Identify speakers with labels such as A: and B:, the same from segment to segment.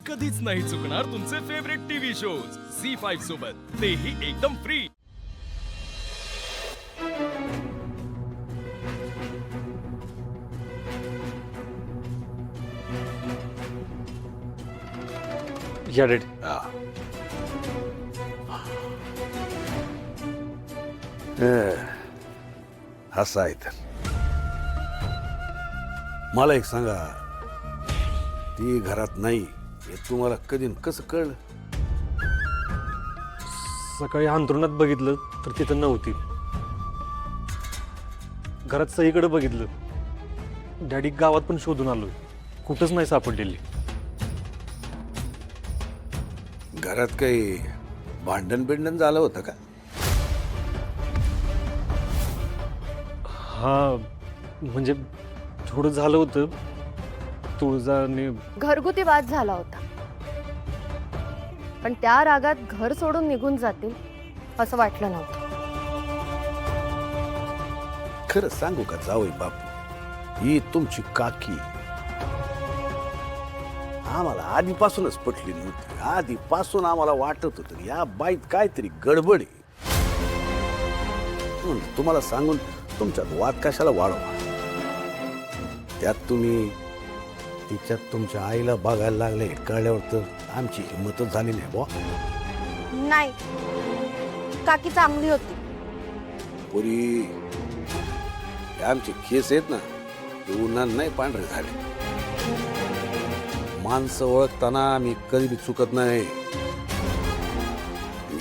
A: कधीच नाही चुकणार तुमचे फेवरेट टीव्ही शोज झी5 सोबत, तेही एकदम फ्री.
B: या डॅडी.
C: असं आहे तर मला एक सांगा, ती घरात नाही हे तुम्हाला कधी न कसं कळलं?
B: सकाळी अंथरुणात बघितलं तर तिथं नव्हती. घरात सगळीकडे बघितलं. डॅडी गावात पण शोधून आलोय, कुठंच नाही सापडलेली.
C: घरात काही भांडण बिंडण झालं होतं का?
B: हा, म्हणजे थोडं झालं होतं. तुळजाने
D: घरगुती वाद झाला होता, पण त्या रागात घर सोडून निघून जातील असं वाटलं नव्हतं.
C: खरं सांगू का जावई बापू, ही तुमची काकी आम्हाला आधीपासूनच पटली नव्हती. आधीपासून आम्हाला वाटत होतं या बाईत काहीतरी गडबड आहे. म्हणून तुम्हाला सांगून तुमच्यात वाद कशाला वाढवा. त्यात तुम्ही तिच्यात तुमच्या आईला बघायला लागले कळल्यावर तर आमची हिंमतच झाली नाही बुवा.
D: नाही, काकी चांगली होती.
C: पुरी हे आमचे केस आहेत ना, ते उन्हात नाही पांढरे झाले. माणसं ओळखताना आम्ही कधी बी चुकत नाही.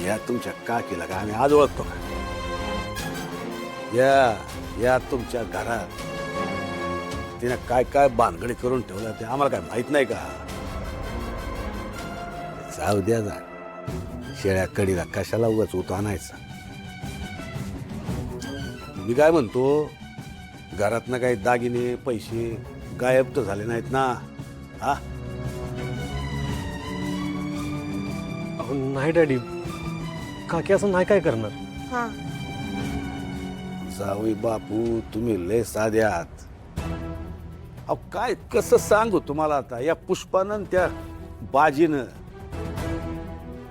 C: या तुमच्या काकीला का आम्ही आज ओळखतो का? या तुमच्या घरात तिने काय काय बांधगडी करून ठेवलं ते आम्हाला काय माहित नाही का? जाऊ द्या जा, शेळ्या कडीला कशाला उगाच उत आणायचा. मी काय म्हणतो, घरातनं काही दागिने पैसे गायब तर झाले नाहीत ना? हा,
B: अहो नाही डॅडी, काकी असं नाही काय करणार.
D: हा,
C: जावई बापू तुम्ही लय साधे आहात. अहो काय कसं सांगू तुम्हाला आता, या पुष्पानं त्या बाजीनं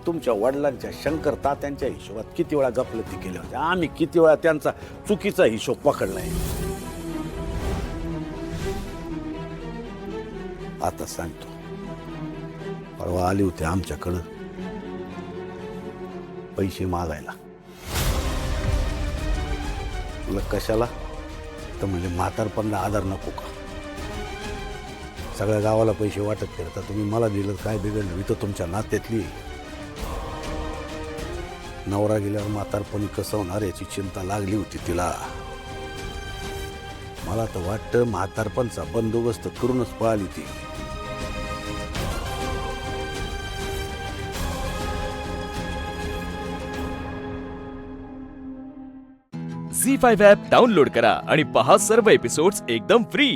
C: तुमच्या वडिलांच्या शंकर तात्यांच्या हिशोबात किती वेळा गफलती केल्या होत्या. आम्ही किती वेळा त्यांचा चुकीचा हिशोब पकडलाय. आता सांगतो, परवा आली होती आमच्याकडं पैसे मागायला. तुला कशाला तर म्हणजे म्हातारपणाला आधार नको का? सगळ्या गावाला पैसे वाटत करता तुम्ही मला दिलं काय बिघडलं? इथं तुमच्या नात्यातली. नवरा गेल्यावर म्हातारपणी कसं होणार याची चिंता लागली होती तिला. मला तर वाटतं म्हातारपणचा बंदोबस्त करूनच पळाली ती.
A: झी5 ॲप डाउनलोड करा आणि पहा सर्व एपिसोड्स एकदम फ्री.